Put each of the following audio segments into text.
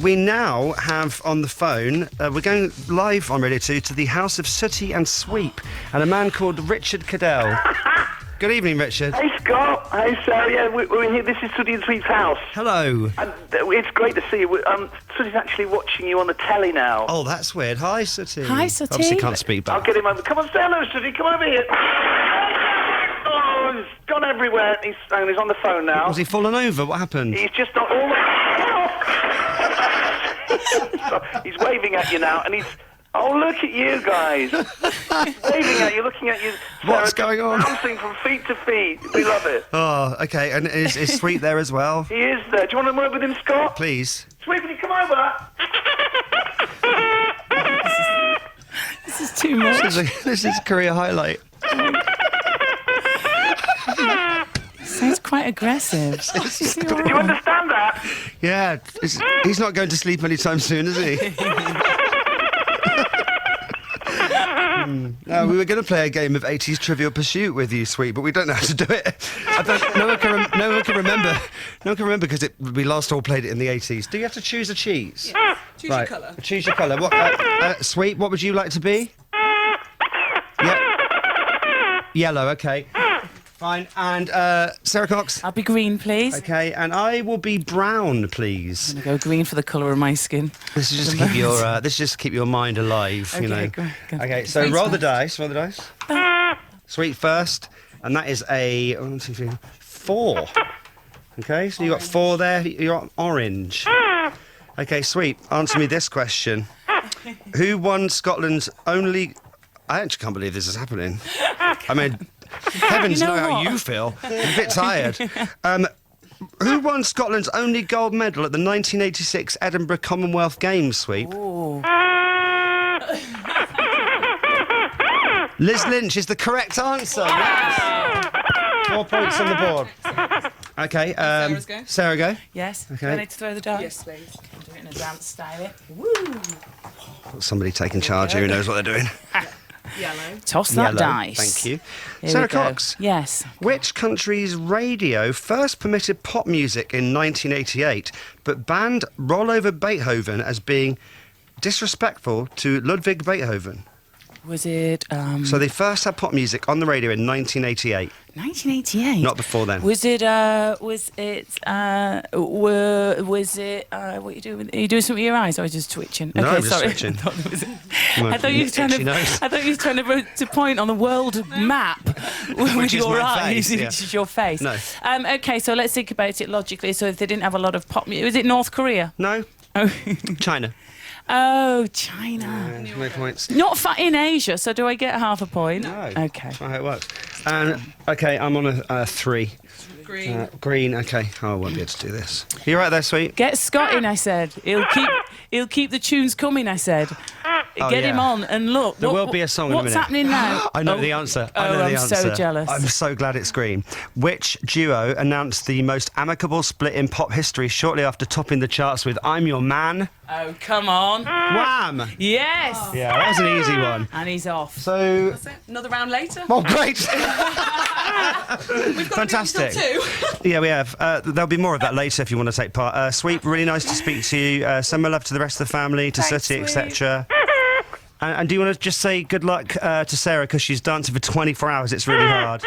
we now have on the phone, we're going live on Radio 2 to the house of Sooty and Sweep, and a man called Richard Cadell. Good evening, Richard. Hey, Scott. Hey, Sarah. Yeah, we're here. This is Sooty and Sweep's house. Hello. And it's great to see you. Sooty's actually watching you on the telly now. Oh, that's weird. Hi, Sooty. Hi, Sooty. Obviously can't speak back. I'll get him over. Come on, say hello, Sooty. Come over here. Oh, he's gone everywhere. He's on the phone now. Was he fallen over? What happened? He's just on all the... He's waving at you now, and he's... Oh, look at you guys. Waving at you, looking at you. Sarah, What's going on? Bouncing from feet to feet. We love it. Oh, okay. And is Sweep there as well? He is there. Do you want to work with him, Scott? Please. Sweep, will you come over? This is too much. This is a career highlight. Sounds quite aggressive. Do you understand that? Yeah. He's not going to sleep anytime soon, is he? No, we were going to play a game of 80s Trivial Pursuit with you, Sweet, but we don't know how to do it. No one can remember. No one can remember because we last all played it in the 80s. Do you have to choose a cheese? Yes. Choose your colour. Choose your colour. What, Sweet, what would you like to be? Yellow, okay. Fine. And Sarah Cox? I'll be green, please. Okay, and I will be brown, please. I'm going to go green for the colour of my skin. This is just to keep your mind alive, you know. Go. Okay, so roll the dice. Sweet first, and that is a 1, 2, 3, 4. Okay, so you got 4 there. You're orange. Okay, Sweet. Answer me this question: who won Scotland's only? I actually can't believe this is happening. I mean, heavens know how you feel. I'm a bit tired. Who won Scotland's only gold medal at the 1986 Edinburgh Commonwealth Games, Sweet? Ooh. Liz Lynch is the correct answer. Yes. 4 points on the board. Okay, Sarah's go? Sarah, go. Yes. Okay. Do I need to throw the dice? Yes, please. Do it in a dance style. Woo! Somebody taking charge here who knows what they're doing. Yellow. Toss that Yellow. dice. Thank you. Here Sarah we go. Cox. Yes. Which country's radio first permitted pop music in 1988 but banned Roll Over Beethoven as being disrespectful to Ludwig Beethoven? Was it... So they first had pop music on the radio in 1988. 1988? Not before then. Was it, what are you doing? Are you doing something with your eyes or are you just twitching? No, okay, I'm just sorry. twitching. I thought you were trying to point on the world map with Which is your my eyes, face, yeah. which is your face. No. Okay, so let's think about it logically. So if they didn't have a lot of pop music, was it North Korea? No. Oh, China. oh China. No points. Not in Asia, so do I get half a point? No. Okay. That's not how it works. And, okay, I'm on a 3. Green. Green, okay. Oh, I won't be able to do this. You right there, Sweet? Get Scott in, I said. He'll keep the tunes coming, I said. Get him on and look. There will be a song in a minute. What's happening now? I know the answer. I'm so jealous. I'm so glad it's green. Which duo announced the most amicable split in pop history shortly after topping the charts with I'm Your Man? Oh, come on. Wham! Yes. Yeah, that was an easy one. And he's off. So... That's it. Another round later. Oh, great! We've got Fantastic. To do until 2. Yeah, we have. There'll be more of that later if you want to take part. Sweet, really nice to speak to you. Send my love to the rest of the family, to Thanks, Sooty, Sweet. etc. And do you want to just say good luck to Sarah because she's dancing for 24 hours? It's really hard.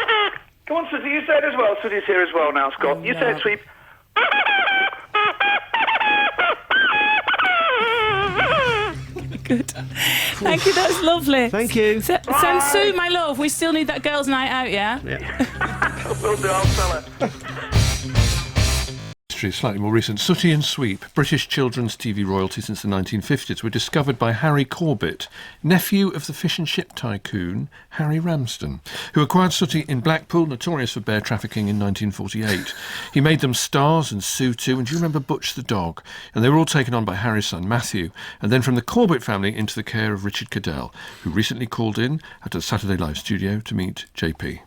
Come on, Sooty, you say it as well. Sooty's here as well now, Scott. You say it, Sweep. Good. Thank you, that's lovely. Thank you. Send Sue, my love. We still need that girls' night out, yeah? Yeah. Will do, I'll tell her. History slightly more recent. Sooty and Sweep, British children's TV royalty since the 1950s, were discovered by Harry Corbett, nephew of the fish and chip tycoon Harry Ramsden, who acquired Sooty in Blackpool, notorious for bear trafficking, in 1948. He made them stars and Sue too, and do you remember Butch the dog? And they were all taken on by Harry's son Matthew, and then from the Corbett family into the care of Richard Cadell, who recently called in at the Saturday Live studio to meet JP.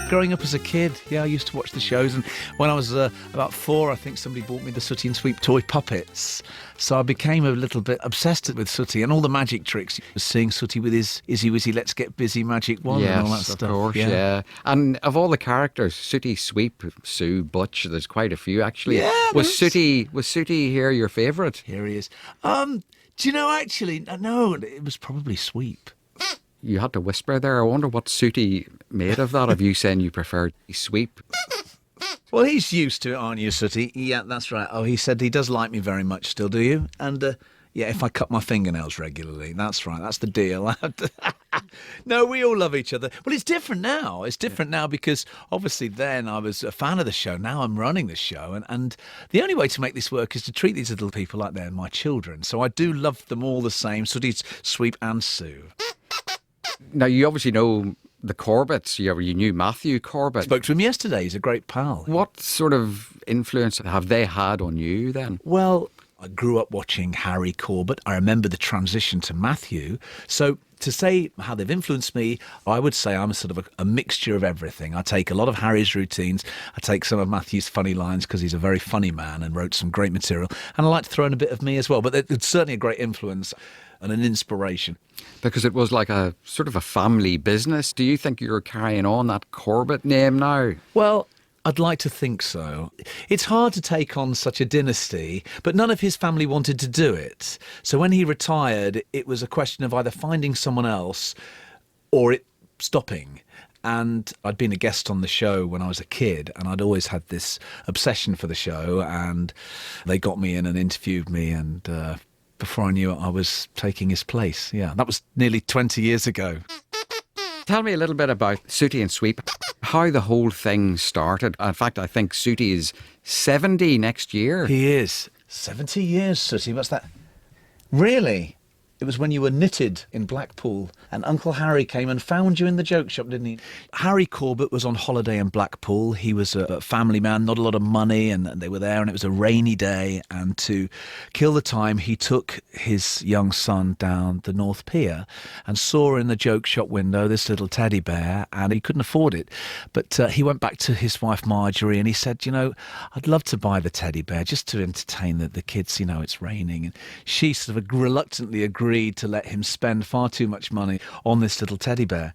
growing up as a kid. Yeah, I used to watch the shows, and when I was about 4, I think somebody bought me the Sooty and Sweep toy puppets. So I became a little bit obsessed with Sooty and all the magic tricks. Seeing Sooty with his Izzy Wizzy Let's Get Busy magic wand and all that stuff. Of course, yeah. And of all the characters, Sooty, Sweep, Sue, Butch, there's quite a few actually. Yeah, was Sooty here your favourite? Here he is. Do you know, actually, no, it was probably Sweep. You had to whisper there. I wonder what Sooty made of that, of you saying you preferred Sweep. Well, he's used to it, aren't you, Sooty? Yeah, that's right. Oh, he said he does like me very much still, do you? And, yeah, if I cut my fingernails regularly. That's right, that's the deal. No, we all love each other. Well, it's different now. It's different now because, obviously, then I was a fan of the show. Now I'm running the show. And the only way to make this work is to treat these little people like they're my children. So I do love them all the same. Sooty, Sweep and Sue. Now, you obviously know the Corbetts. You knew Matthew Corbett. Spoke to him yesterday. He's a great pal. What sort of influence have they had on you then? Well, I grew up watching Harry Corbett. I remember the transition to Matthew. So to say how they've influenced me, I would say I'm a sort of a mixture of everything. I take a lot of Harry's routines. I take some of Matthew's funny lines because he's a very funny man and wrote some great material. And I like to throw in a bit of me as well. But it's certainly a great influence and an inspiration. Because it was like a sort of a family business. Do you think you're carrying on that Corbett name now? Well, I'd like to think so. It's hard to take on such a dynasty, but none of his family wanted to do it. So when he retired, it was a question of either finding someone else or it stopping. And I'd been a guest on the show when I was a kid, and I'd always had this obsession for the show, and they got me in and interviewed me, and before I knew it, I was taking his place. Yeah, that was nearly 20 years ago. Tell me a little bit about Sooty and Sweep, how the whole thing started. In fact, I think Sooty is 70 next year. He is. 70 years, Sooty. What's that? Really? It was when you were knitted in Blackpool and Uncle Harry came and found you in the joke shop, didn't he? Harry Corbett was on holiday in Blackpool. He was a family man, not a lot of money, and they were there and it was a rainy day. And to kill the time, he took his young son down the North Pier and saw in the joke shop window this little teddy bear, and he couldn't afford it. But he went back to his wife Marjorie and he said, you know, I'd love to buy the teddy bear just to entertain the kids, you know, it's raining. And she sort of reluctantly agreed to let him spend far too much money on this little teddy bear.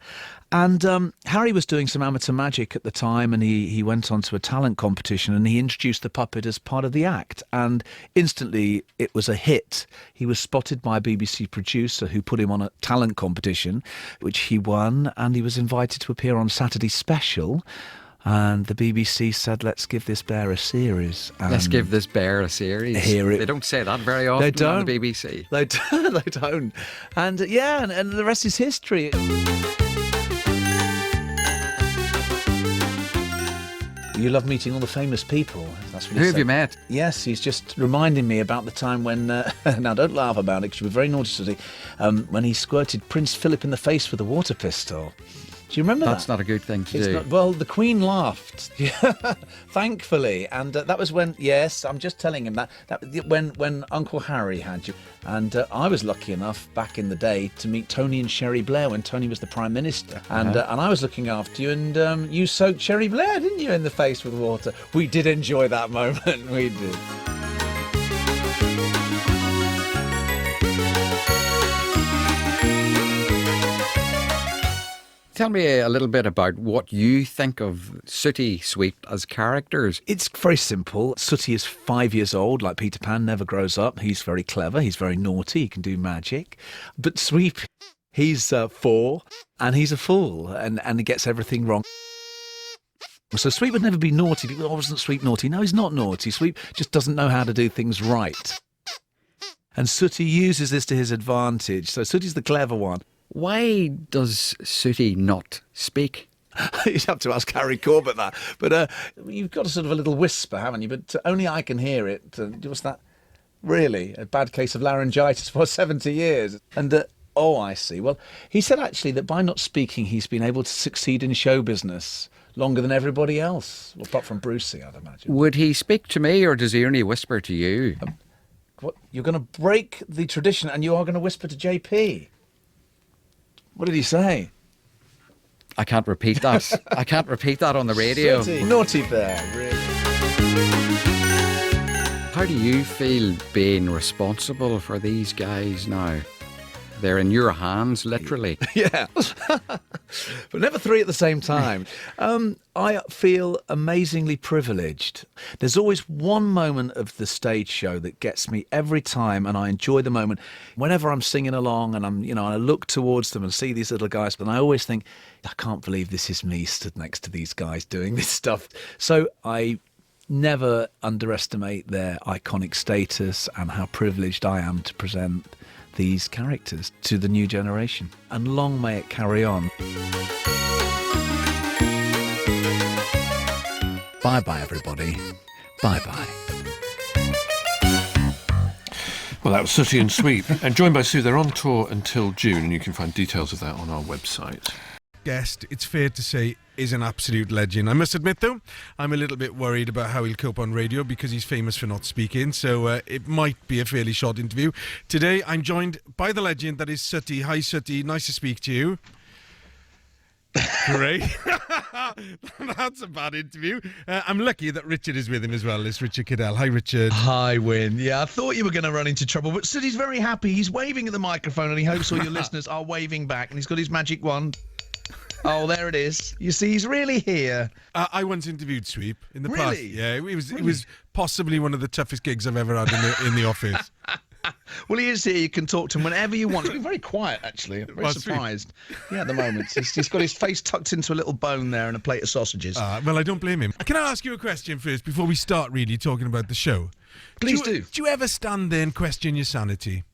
And Harry was doing some amateur magic at the time, and he went on to a talent competition and he introduced the puppet as part of the act, and instantly it was a hit. He was spotted by a BBC producer who put him on a talent competition, which he won, and he was invited to appear on Saturday Special. And the BBC said, let's give this bear a series. Let's give this bear a series. They don't say that very often on the BBC. They don't. And yeah, and the rest is history. You love meeting all the famous people. That's what Who have you met? Yes, he's just reminding me about the time when... now, don't laugh about it, because you were very naughty today. When he squirted Prince Philip in the face with a water pistol. Do you remember That's not a good thing to do. Well, the Queen laughed, thankfully, and that was when. Yes, I'm just telling him that when Uncle Harry had you, and I was lucky enough back in the day to meet Tony and Sherry Blair when Tony was the Prime Minister, and I was looking after you, and you soaked Sherry Blair, didn't you, in the face with water? We did enjoy that moment. We did. Tell me a little bit about what you think of Sooty, Sweep as characters. It's very simple. Sooty is 5 years old, like Peter Pan, never grows up. He's very clever, he's very naughty, he can do magic. But Sweep, he's 4, and he's a fool, and he gets everything wrong. So Sweep would never be naughty. People, oh, wasn't Sweep naughty? No, he's not naughty. Sweep just doesn't know how to do things right. And Sooty uses this to his advantage. So Sooty's the clever one. Why does Sooty not speak? You'd have to ask Harry Corbett that. But you've got a sort of a little whisper, haven't you? But only I can hear it. What's that? Really? A bad case of laryngitis for 70 years. And, oh, I see. Well, he said actually that by not speaking, he's been able to succeed in show business longer than everybody else. Well, apart from Brucey, I'd imagine. Would he speak to me, or does he only whisper to you? What? You're going to break the tradition and you are going to whisper to JP? What did he say? I can't repeat that. I can't repeat that on the radio. Naughty bear, really. How do you feel being responsible for these guys now? They're in your hands, literally. Yeah. But never three at the same time. I feel amazingly privileged. There's always one moment of the stage show that gets me every time, and I enjoy the moment. Whenever I'm singing along and I look towards them and see these little guys, and I always think, I can't believe this is me stood next to these guys doing this stuff. So I never underestimate their iconic status and how privileged I am to present these characters to the new generation. And long may it carry on. Bye-bye, everybody. Bye-bye. Well, that was Sooty and Sweep. And joined by Sue, they're on tour until June, and you can find details of that on our website. Guest, it's fair to say, is an absolute legend. I must admit, though, I'm a little bit worried about how he'll cope on radio because he's famous for not speaking, so it might be a fairly short interview. Today, I'm joined by the legend that is Sooty. Hi, Sooty. Nice to speak to you. Great. That's a bad interview. I'm lucky that Richard is with him as well. It's Richard Cadell. Hi, Richard. Hi, Wyn. Yeah, I thought you were going to run into trouble, but Sooty's very happy. He's waving at the microphone and he hopes all your listeners are waving back, and he's got his magic wand. Oh, there it is. You see, he's really here. I once interviewed Sweep in the Really? past. Yeah, it was possibly one of the toughest gigs I've ever had in the office. Well, he is here. You can talk to him whenever you want. He's been very quiet, actually. I'm very Well, surprised. Yeah, at the moment. He's got his face tucked into a little bone there and a plate of sausages. Well, I don't blame him. Can I ask you a question first before we start really talking about the show? Please do. Do you ever stand there and question your sanity?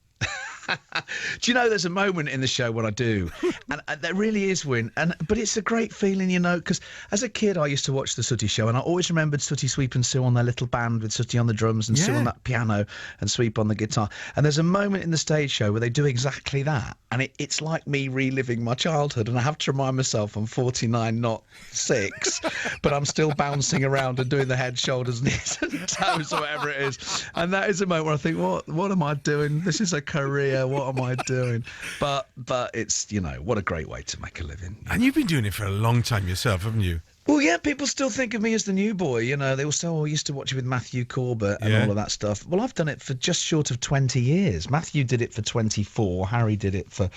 Do you know there's a moment in the show when I do, and there really is, Wyn, but it's a great feeling, you know, because as a kid I used to watch the Sooty show, and I always remembered Sooty, Sweep and Sue on their little band with Sooty on the drums and Sue on that piano and Sweep on the guitar. And there's a moment in the stage show where they do exactly that, and it's like me reliving my childhood, and I have to remind myself I'm 49, not 6, but I'm still bouncing around and doing the head, shoulders, knees and toes or whatever it is. And that is a moment where I think, what am I doing? This is a career. What am I doing? But it's, you know, what a great way to make a living. And you've been doing it for a long time yourself, haven't you? Well, yeah, people still think of me as the new boy. You know, they all say, I used to watch it with Matthew Corbett and all of that stuff. Well, I've done it for just short of 20 years. Matthew did it for 24. Harry did it for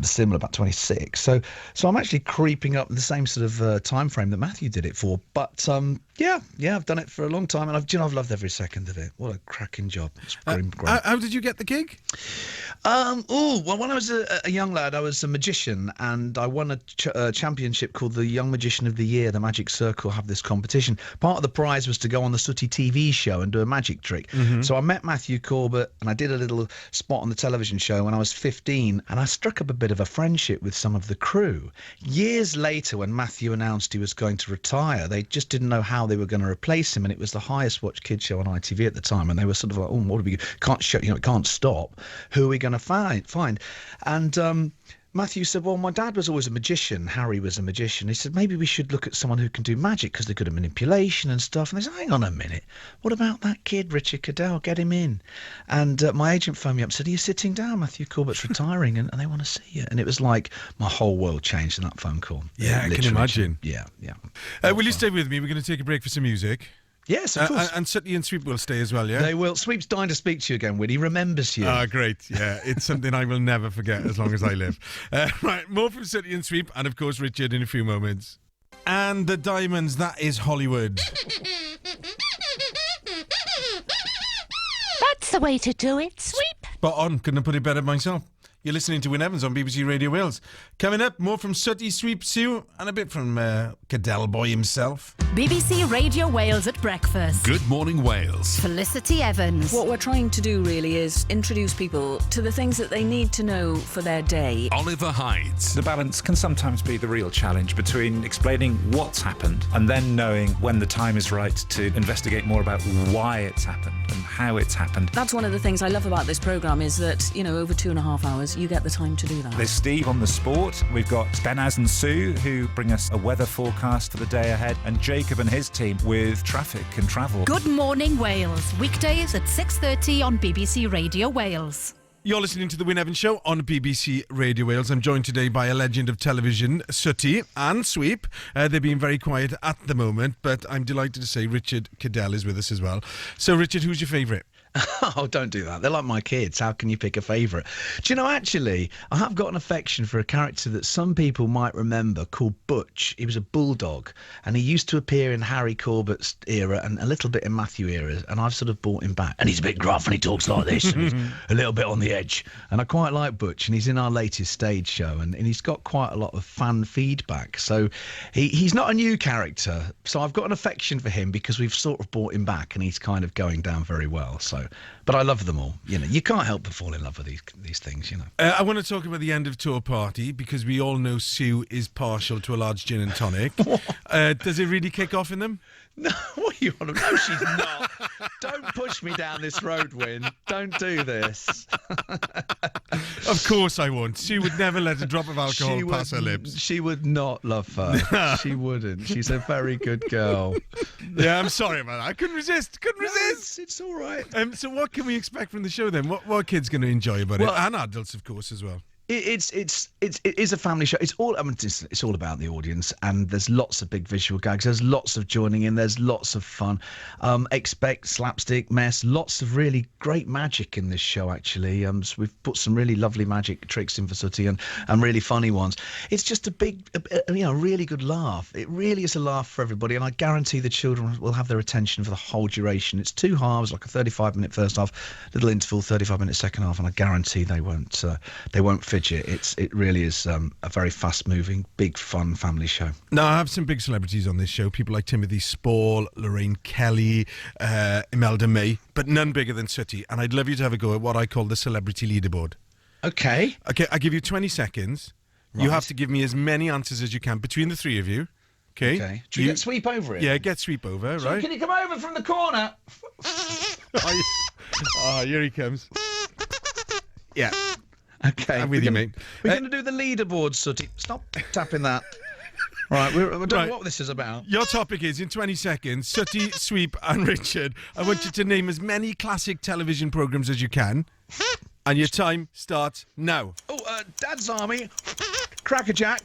similar, about 26. So I'm actually creeping up the same sort of time frame that Matthew did it for. But yeah, I've done it for a long time, and I've loved every second of it. What a cracking job! It's great. How did you get the gig? Well, when I was a young lad, I was a magician, and I won a championship called the Young Magician of the Year. The Magic Circle have this competition. Part of the prize was to go on the Sooty TV show and do a magic trick. So I met Matthew Corbett, and I did a little spot on the television show when I was 15, and I struck up a bit of a friendship with some of the crew. Years later, when Matthew announced he was going to retire, they just didn't know how they were going to replace him, and it was the highest watched kids show on ITV at the time, and they were sort of like, oh, what do we can't show, you know, it can't stop. Who are we going to find? And Matthew said, well, my dad was always a magician. Harry was a magician. He said, maybe we should look at someone who can do magic because they're good at manipulation and stuff. And they said, hang on a minute. What about that kid, Richard Cadell? Get him in. And my agent phoned me up and said, are you sitting down? Matthew Corbett's retiring and they want to see you. And it was like my whole world changed in that phone call. Yeah, I can imagine. Yeah. Will you stay with me? We're going to take a break for some music. Yes, of course. And Sooty and Sweep will stay as well, yeah? They will. Sweep's dying to speak to you again, Woody. He remembers you. Great. Yeah, it's something I will never forget as long as I live. Right, more from Sooty and Sweep, and of course Richard in a few moments. And the Diamonds, that is Hollywood. That's the way to do it, Sweep. Spot on, couldn't have put it better myself. You're listening to Wyn Evans on BBC Radio Wales. Coming up, more from Sooty, Sweep, Sue, and a bit from Cadell Boy himself. BBC Radio Wales at breakfast. Good Morning Wales. Felicity Evans. What we're trying to do really is introduce people to the things that they need to know for their day. Oliver Hydes. The balance can sometimes be the real challenge between explaining what's happened and then knowing when the time is right to investigate more about why it's happened and how it's happened. That's one of the things I love about this programme is that, you know, over 2.5 hours, you get the time to do that. There's Steve on the sport. We've got Benaz and Sue who bring us a weather forecast for the day ahead, and Jacob and his team with traffic and travel. Good Morning Wales. Weekdays at 6:30 on BBC Radio Wales. You're listening to The Wyn Evans Show on BBC Radio Wales. I'm joined today by a legend of television, Sooty and Sweep. They're being very quiet at the moment, but I'm delighted to say Richard Cadell is with us as well. So, Richard, who's your favourite? Oh, don't do that. They're like my kids. How can you pick a favourite? Do you know, actually, I have got an affection for a character that some people might remember called Butch. He was a bulldog, and he used to appear in Harry Corbett's era and a little bit in Matthew era, and I've sort of brought him back. And he's a bit gruff, and he talks like this, and he's a little bit on the edge. And I quite like Butch, and he's in our latest stage show, and he's got quite a lot of fan feedback. So he's not a new character, so I've got an affection for him because we've sort of brought him back, and he's kind of going down very well. So, but I love them all. You know, you can't help but fall in love with these things. You know. I want to talk about the end of tour party because we all know Sue is partial to a large gin and tonic. Does it really kick off in them? No, what are you on about? No, she's not. Don't push me down this road, Wyn. Don't do this. Of course I won't. Sue would never let a drop of alcohol pass her lips. She would not love her. She wouldn't. She's a very good girl. Yeah, I'm sorry about that. I couldn't resist. It's all right. So what can we expect from the show then? What are kids going to enjoy about it? And adults, of course, as well. It is a family show. It's all about the audience, and there's lots of big visual gags. There's lots of joining in. There's lots of fun. Expect slapstick, mess, lots of really great magic in this show. Actually, so we've put some really lovely magic tricks in for Sooty and really funny ones. It's just a really good laugh. It really is a laugh for everybody, and I guarantee the children will have their attention for the whole duration. It's 2 halves, like a 35-minute first half, little interval, 35-minute second half, and I guarantee they won't fidget. It really is a very fast-moving, big, fun family show. Now, I have some big celebrities on this show, people like Timothy Spall, Lorraine Kelly, Imelda May, but none bigger than Sooty, and I'd love you to have a go at what I call the celebrity leaderboard. Okay, I give you 20 seconds. Right. You have to give me as many answers as you can between the three of you. Okay. Do you get Sweep over it? Yeah, get Sweep over, right? Can you come over from the corner? Here he comes. Yeah. Okay. I'm with you, mate. We're going to do the leaderboard, Sooty. Stop tapping that. Right, I don't know what this is about. Your topic is, in 20 seconds, Sooty, Sweep and Richard. I want you to name as many classic television programmes as you can. And your time starts now. Oh, Dad's Army, Cracker Jack.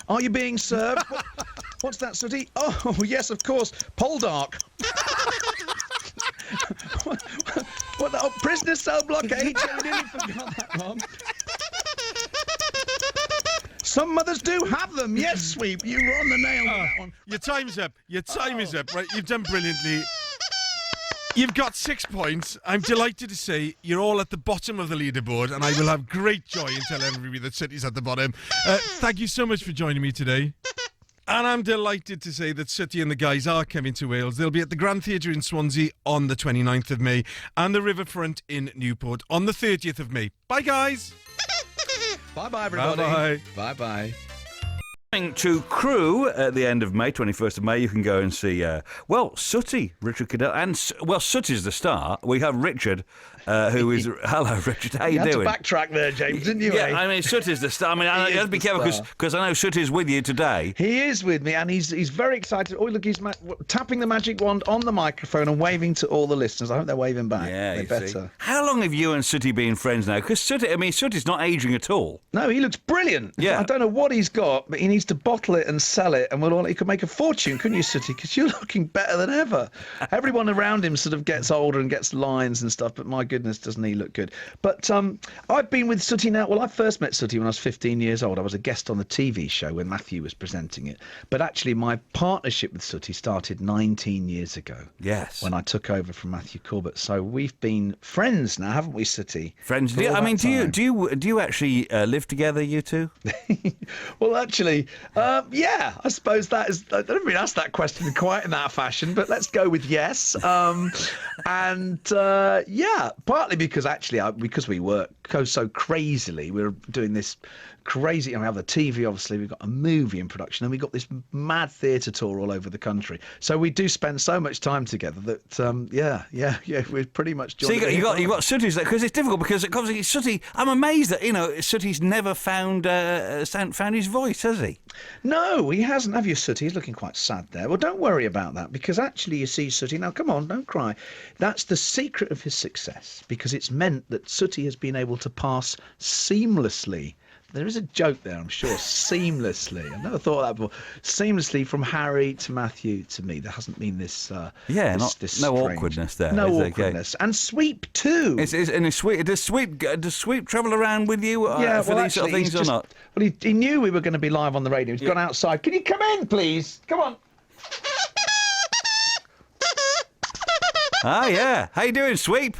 Are you being served? What's that, Sooty? Oh, yes, of course. Poldark. What the prisoner cell blockade? You nearly forgot that one. Some mothers do have them. Yes, Sweep, you were on the nail with that one. Your time's up. Your time is up. Right, you've done brilliantly. You've got 6 points. I'm delighted to say you're all at the bottom of the leaderboard, and I will have great joy in telling everybody that Sooty's at the bottom. Thank you so much for joining me today. And I'm delighted to say that Sooty and the guys are coming to Wales. They'll be at the Grand Theatre in Swansea on the 29th of May and the Riverfront in Newport on the 30th of May. Bye, guys. Bye-bye, everybody. Bye-bye. Bye-bye. To Crew at the end of May, 21st of May, you can go and see, Sooty, Richard Cadell. And, Sooty's the star. We have Richard, who is... Hello, Richard. How you doing? You had to backtrack there, James, didn't you? Yeah, I mean, Sooty's the star. I mean, you have to be careful because I know Sooty's with you today. He is with me, and he's very excited. Oh, look, he's tapping the magic wand on the microphone and waving to all the listeners. I hope they're waving back. Yeah, they better. See. How long have you and Sooty been friends now? Because Sooty's not ageing at all. No, he looks brilliant. Yeah. I don't know what he's got, but he needs to bottle it and sell it, and he could make a fortune, couldn't you, Sooty? Because you're looking better than ever. Everyone around him sort of gets older and gets lines and stuff, but my goodness, doesn't he look good? But I've been with Sooty now. Well, I first met Sooty when I was 15 years old. I was a guest on the TV show when Matthew was presenting it. But actually, my partnership with Sooty started 19 years ago. Yes. When I took over from Matthew Corbett. So we've been friends now, haven't we, Sooty? Friends. Do you actually live together, you two? Well, actually, yeah, I suppose that is. I don't really ask that question quite in that fashion, but let's go with yes. Yeah, partly because actually, because we work go so crazily. We're doing this crazy. We have the TV, obviously. We've got a movie in production, and we've got this mad theatre tour all over the country. So we do spend so much time together that we're pretty much. So you got Sooty's there, because it's difficult, because obviously Sooty. I'm amazed that Sooty's never found his voice, has he? No, he hasn't. Have you, Sooty? He's looking quite sad there. Well, don't worry about that, because actually, you see, Sooty. Now, come on, don't cry. That's the secret of his success, because it's meant that Sooty has been able to pass seamlessly. There is a joke there, I'm sure. Seamlessly. I've never thought of that before. Seamlessly from Harry to Matthew to me. There hasn't been this. No strange, awkwardness there. No awkwardness. Okay. And Sweep too. Does Sweep travel around with you for these sort of things or not? Well, he knew we were going to be live on the radio. He's gone outside. Can you come in, please? Come on. Ah, yeah. How you doing, Sweep?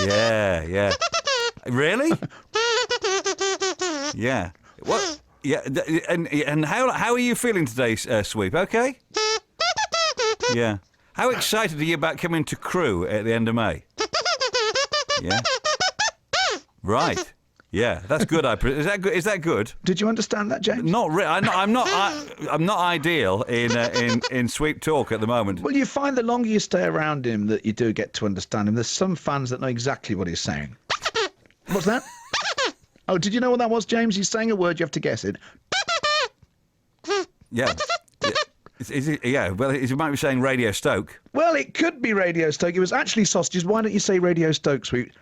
Yeah. Really? Yeah. What? Yeah. And how are you feeling today, Sweep? Okay. Yeah. How excited are you about coming to Crewe at the end of May? Yeah. Right. Yeah, that's good. Is that good? Did you understand that, James? Not really. I'm not ideal in Sweep talk at the moment. Well, you find the longer you stay around him that you do get to understand him. There's some fans that know exactly what he's saying. What's that? Oh, did you know what that was, James? He's saying a word. You have to guess it. Yeah. Well, he might be saying Radio Stoke. Well, it could be Radio Stoke. It was actually sausages. Why don't you say Radio Stoke, Sweet?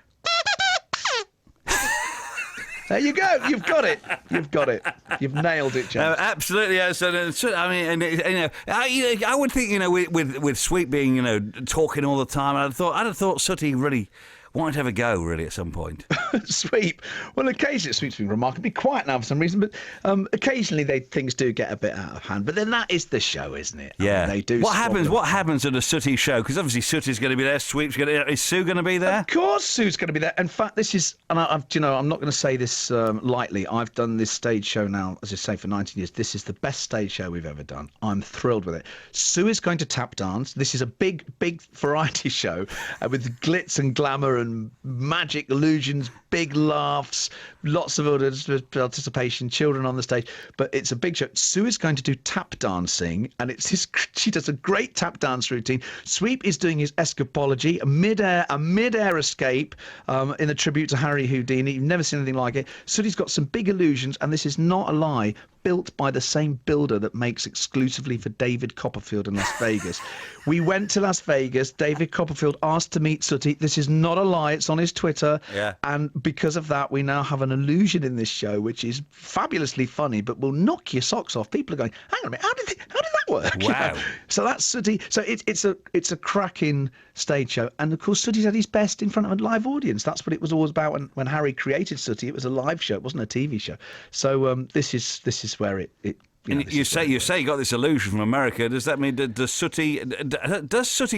There you go. You've got it. You've nailed it, James. Absolutely. Yes. I mean, I would think, with Sweet being, talking all the time, I'd have thought Sooty really wanted to have a go, really, at some point. Sweep. Well, occasionally Sweep's been remarkably quiet now for some reason, but occasionally things do get a bit out of hand. But then that is the show, isn't it? Yeah. I mean, they do. What happens at a Sooty show? Because obviously Sooty's going to be there. Sweep's going to. Is Sue going to be there? Of course, Sue's going to be there. In fact, this is, and I'm not going to say this lightly. I've done this stage show now, as I say, for 19 years. This is the best stage show we've ever done. I'm thrilled with it. Sue is going to tap dance. This is a big variety show with glitz and glamour and magic illusions, big laughs, lots of participation, children on the stage. But it's a big show. Sue is going to do tap dancing, and she does a great tap dance routine. Sweep is doing his escapology, a mid-air escape in a tribute to Harry Houdini. You've never seen anything like it. Sooty's got some big illusions, and this is not a lie, built by the same builder that makes exclusively for David Copperfield in Las Vegas. We went to Las Vegas. David Copperfield asked to meet Sooty. This is not a lie. It's on his Twitter. Yeah. And because of that, we now have an illusion in this show, which is fabulously funny, but will knock your socks off. People are going, hang on a minute, how did that work? Wow. So that's Sooty. So it's a cracking stage show. And of course, Sooty's at his best in front of a live audience. That's what it was always about when Harry created Sooty. It was a live show. It wasn't a TV show. So this is where it you say you got this illusion from America. Does that mean does Sooty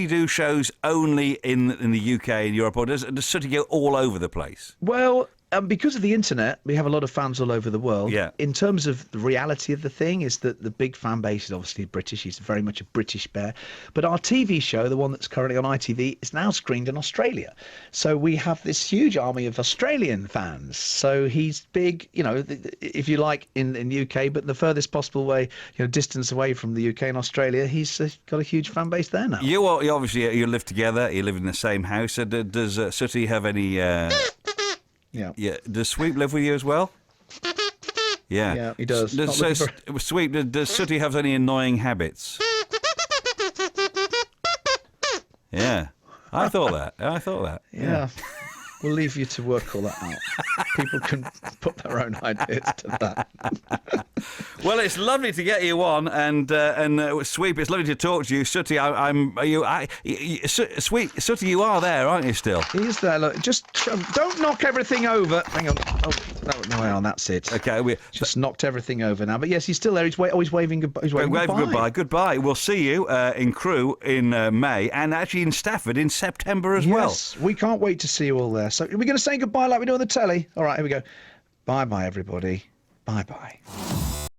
do shows only in the UK and Europe, or does Sooty go all over the place? Well, because of the internet, we have a lot of fans all over the world. Yeah. In terms of the reality of the thing, is that the big fan base is obviously British. He's very much a British bear. But our TV show, the one that's currently on ITV, is now screened in Australia. So we have this huge army of Australian fans. So he's big, if you like, in the UK, but the furthest possible way, distance away from the UK and Australia, he's got a huge fan base there now. You obviously live together. You live in the same house. Does Sooty have any? Yeah. Does Sweep live with you as well? Yeah. Yeah, he does. Sweep, does Sooty have any annoying habits? Yeah. I thought that. Yeah. We'll leave you to work all that out. People can put their own ideas to that. Well, it's lovely to get you on, and Sweep, it's lovely to talk to you. Sooty, Sooty, you are there, aren't you? Still, he is there. Look, just don't knock everything over. Hang on. Oh no, that's it. Okay, we just knocked everything over now. But yes, he's still there. He's always waving goodbye. He's waving goodbye. Goodbye. We'll see you in Crewe in May, and actually in Stafford in September as well. Yes, we can't wait to see you all there. So are we going to say goodbye like we do on the telly? All right, here we go. Bye-bye, everybody. Bye-bye.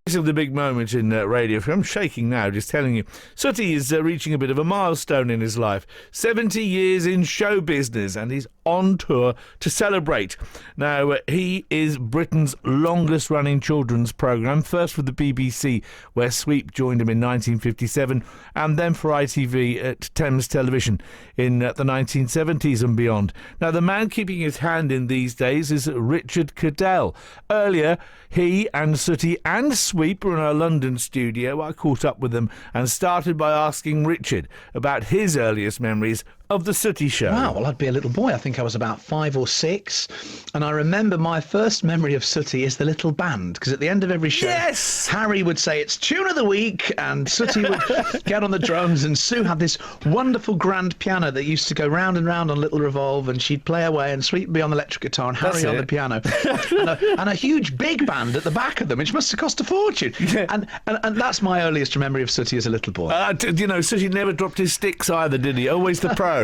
This is the big moment in radio. I'm shaking now just telling you. Sooty is reaching a bit of a milestone in his life. 70 years in show business, and he's on tour to celebrate. Now, he is Britain's longest-running children's programme, first for the BBC, where Sweep joined him in 1957, and then for ITV at Thames Television in the 1970s and beyond. Now, the man keeping his hand in these days is Richard Cadell. Earlier, he and Sooty and Sweep were in our London studio. I caught up with them and started by asking Richard about his earliest memories of the Sooty show. Wow, well, I'd be a little boy. I think I was about 5 or 6. And I remember my first memory of Sooty is the little band, because at the end of every show, yes, Harry would say, it's Tune of the Week, and Sooty would get on the drums, and Sue had this wonderful grand piano that used to go round and round on Little Revolve, and she'd play away, and Sweet would be on the electric guitar, and Harry on the piano. and a huge big band at the back of them, which must have cost a fortune. And that's my earliest memory of Sooty as a little boy. You know, Sooty never dropped his sticks either, did he? Always the pro.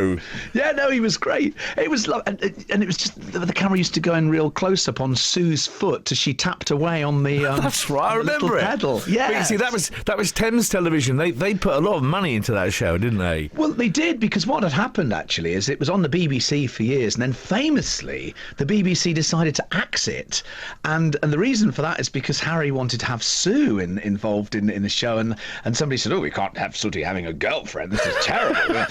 Yeah, no, he was great. It was, and it was just the camera used to go in real close up on Sue's foot as she tapped away on the. That's right, I remember it. Pedal. Yeah, but you see, that was Thames Television. They put a lot of money into that show, didn't they? Well, they did, because what had happened actually is it was on the BBC for years, and then famously the BBC decided to axe it, and the reason for that is because Harry wanted to have Sue involved in the show, and somebody said, "Oh, we can't have Sooty having a girlfriend. This is terrible."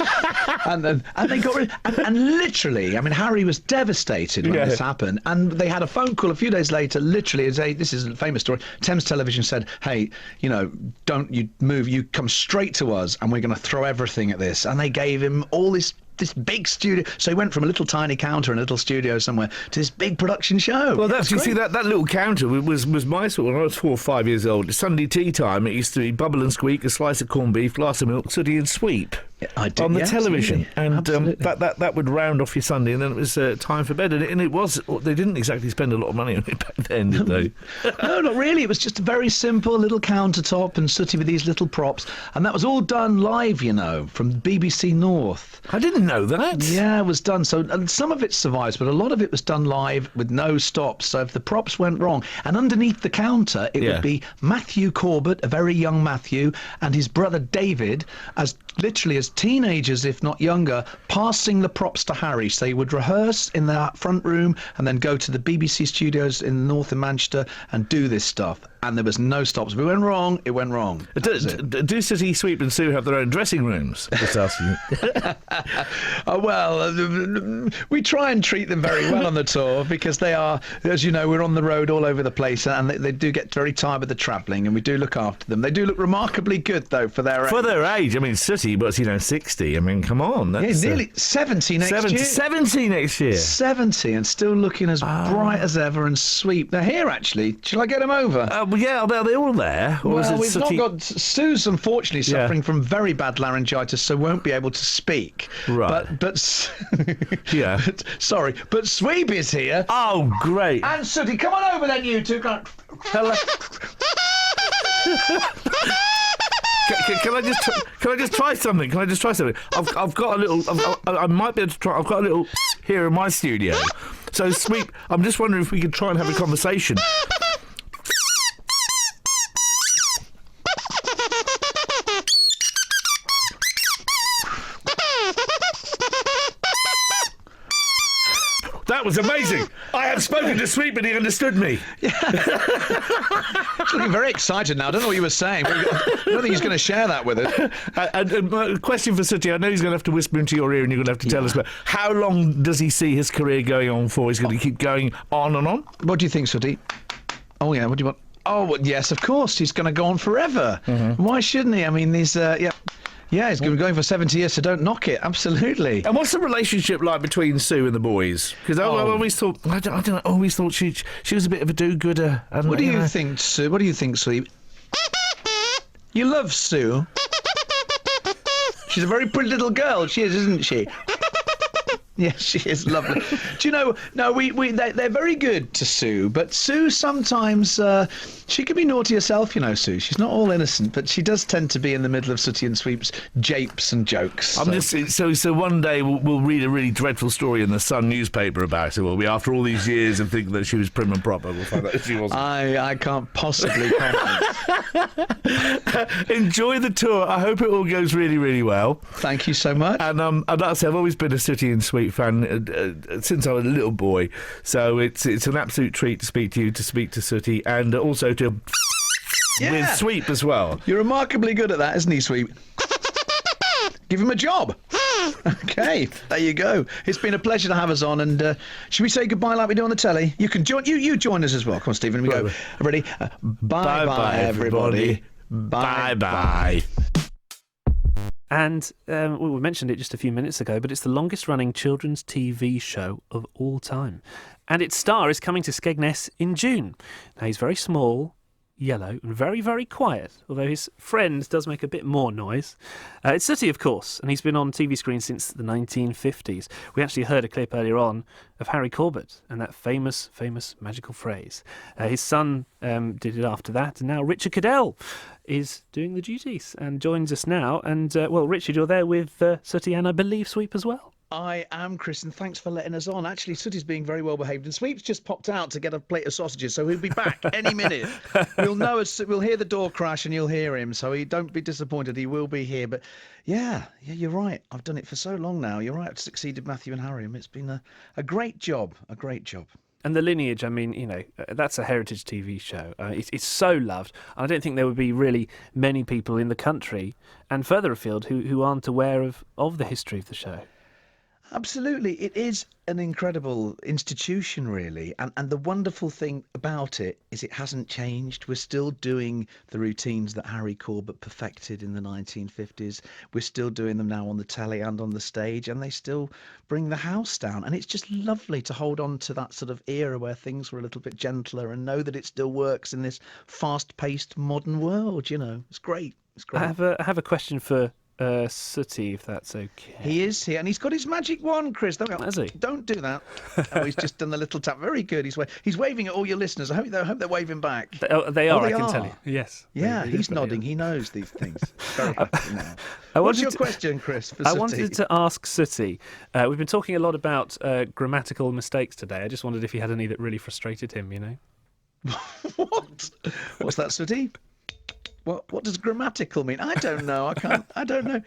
And they got rid, and literally, I mean, Harry was devastated when this happened, and they had a phone call a few days later, literally, this is a famous story, Thames Television said, hey, you know, don't you move, you come straight to us, and we're going to throw everything at this. And they gave him all this big studio, so he went from a little tiny counter in a little studio somewhere to this big production show. Well, you see, that little counter was my sort when I was 4 or 5 years old. Sunday tea time, it used to be bubble and squeak, a slice of corned beef, glass of milk, Sooty and Sweep. I did, on the television, absolutely. And that would round off your Sunday, and then it was time for bed. And it was, they didn't exactly spend a lot of money on it back then, did they? No, not really. It was just a very simple little countertop and Sooty with these little props, and that was all done live, you know, from BBC North. I didn't know that. Yeah, it was done. So, and some of it survives, but a lot of it was done live with no stops. So if the props went wrong, and underneath the counter, it would be Matthew Corbett, a very young Matthew, and his brother David, as literally as teenagers, if not younger, passing the props to Harry. So he would rehearse in the front room and then go to the BBC studios in the north in Manchester and do this stuff. And there was no stops. If it went wrong, it went wrong. Do Sooty, Sweep and Sue have their own dressing rooms? Just asking you. Well, we try and treat them very well on the tour, because they are, as you know, we're on the road all over the place, and they do get very tired with the travelling, and we do look after them. They do look remarkably good, though, for their age. For their age. I mean, Sooty, but, 60. I mean, come on. That's, nearly 70 next year. 70 next year. 70, and still looking as bright as ever, and Sweep. They're here, actually. Shall I get them over? Yeah, are they all there? Or well, we've not got... Sue's unfortunately suffering from very bad laryngitis, so won't be able to speak. Right. But yeah. Sorry, but Sweep is here. Oh, great. And Sooty, come on over then, you two. Hello. Can I just try something? I've got a little. I might be able to try. I've got a little here in my studio. So Sweep, I'm just wondering if we could try and have a conversation. That was amazing. I have spoken to Sweep and he understood me. Yeah. He's looking very excited now. I don't know what you were saying. I don't think he's going to share that with us. And a question for Sooty. I know he's going to have to whisper into your ear and you're going to have to tell us about how long does he see his career going on for? He's going to keep going on and on? What do you think, Sooty? Oh, yeah, what do you want? Oh, well, yes, of course. He's going to go on forever. Mm-hmm. Why shouldn't he? I mean, these, Yeah, he's been going for 70 years, so don't knock it. Absolutely. And what's the relationship like between Sue and the boys? Because I always thought, I don't know, always thought she was a bit of a do-gooder. What do you think, Sue? What do you think, Sue? You love Sue? She's a very pretty little girl. She is, isn't she? Yes, she is lovely. Do you know? No, they're very good to Sue, but Sue sometimes she can be naughty herself. You know, Sue. She's not all innocent, but she does tend to be in the middle of Sooty and Sweep's japes and jokes. So one day we'll read a really dreadful story in the Sun newspaper about her. Will we? After all these years and think that she was prim and proper, we'll find out she wasn't. I can't possibly comment. Enjoy the tour. I hope it all goes really, really well. Thank you so much. And I'd like to say I've always been a Sooty and Sweep Sweep fan since I was a little boy. So it's an absolute treat to speak to you, to speak to Sooty, and also to with Sweep as well. You're remarkably good at that, isn't he, Sweep? Give him a job. Okay, there you go. It's been a pleasure to have us on, and should we say goodbye like we do on the telly? You can join. You join us as well. Come on, Stephen. We go. Ready? Bye, everybody. Bye. And we mentioned it just a few minutes ago, but it's the longest-running children's TV show of all time, and its star is coming to Skegness in June. Now he's very small, yellow, and very, very quiet, although his friend does make a bit more noise. It's Sooty, of course, and he's been on TV screen since the 1950s. We actually heard a clip earlier on of Harry Corbett and that famous magical phrase. His son did it after that, and now Richard Cadell is doing the duties and joins us now. And, well, Richard, you're there with Sooty and I believe Sweep as well. I am, Chris, and thanks for letting us on. Actually, Sooty's being very well behaved, and Sweep's just popped out to get a plate of sausages, so he'll be back any minute. We'll hear the door crash, and you'll hear him. So don't be disappointed. He will be here. But yeah, you're right. I've done it for so long now. You're right. I've succeeded Matthew and Harry. It's been a great job. A great job. And the lineage, I mean, you know, that's a heritage TV show. It's so loved. I don't think there would be really many people in the country and further afield who aren't aware of the history of the show. Absolutely. It is an incredible institution, really. And the wonderful thing about it is it hasn't changed. We're still doing the routines that Harry Corbett perfected in the 1950s. We're still doing them now on the telly and on the stage, and they still bring the house down. And it's just lovely to hold on to that sort of era where things were a little bit gentler and know that it still works in this fast-paced modern world, you know. It's great. It's great. I have a question for Sooty, if that's okay. He is here, and he's got his magic wand, Chris. Has he? Don't do that. Oh, he's just done the little tap. Very good. He's waving at all your listeners. I hope they're waving back. They are. They I can tell you. Yes. Yeah, he's nodding. He knows these things. Very happy now. What's your question, Chris? For I Sooty? wanted to ask Sooty. We've been talking a lot about grammatical mistakes today. I just wondered if he had any that really frustrated him. You know. What? What's that, Sooty? What does grammatical mean? I don't know. I don't know.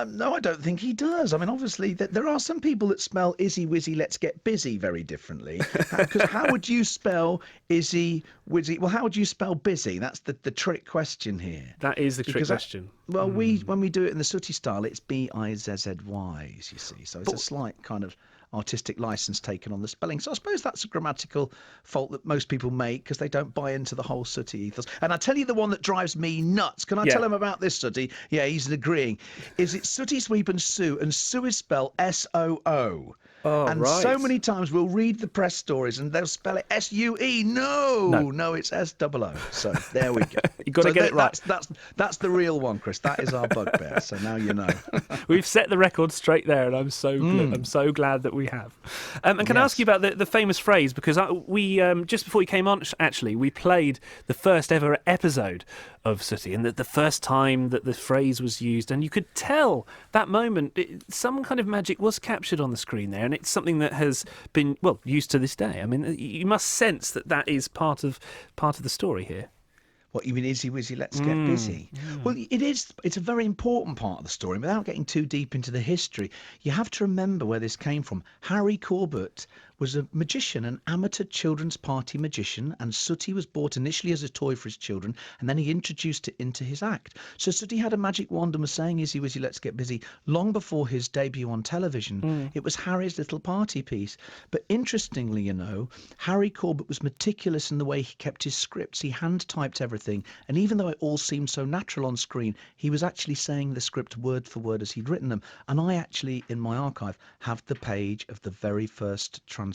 No, I don't think he does. I mean, obviously, there are some people that spell "izzy wizzy, let's get busy" very differently. Because how would you spell "izzy wizzy"? Well, how would you spell "busy"? That's the trick question here. That is the trick question. Well, when we do it in the Sooty style, it's B-I-Z-Z-Y, you see. So it's a slight kind of artistic license taken on the spelling. So I suppose that's a grammatical fault that most people make because they don't buy into the whole Sooty ethos. And I tell you the one that drives me nuts. Can I tell him about this, Sooty? Yeah, he's agreeing. Is it Sooty, Sweep and Sue? And Sue is spelled S-O-O. Oh, and right. so many times we'll read the press stories and they'll spell it S-U-E. No, it's S-O-O. So there we go. You've got to get it right. That's the real one, Chris. That is our bugbear. So now you know. We've set the record straight there, and I'm so glad that we have. And can I ask you about the famous phrase? Because we just before you came on, actually, we played the first ever episode of Sooty, and the first time that the phrase was used, and you could tell that moment, some kind of magic was captured on the screen there, and it's something that has been used to this day. I mean, you must sense that is part of the story here. What, you mean izzy wizzy, let's get busy? Yeah. Well, it is. It's a very important part of the story. Without getting too deep into the history, you have to remember where this came from. Harry Corbett was a magician, an amateur children's party magician, and Sooty was bought initially as a toy for his children, and then he introduced it into his act. So Sooty had a magic wand and was saying izzy wizzy, let's get busy long before his debut on television. It was Harry's little party piece. But interestingly, you know, Harry Corbett was meticulous in the way he kept his scripts. He hand-typed everything, and even though it all seemed so natural on screen, he was actually saying the script word for word as he'd written them. And I actually, in my archive, have the page of the very first transmission,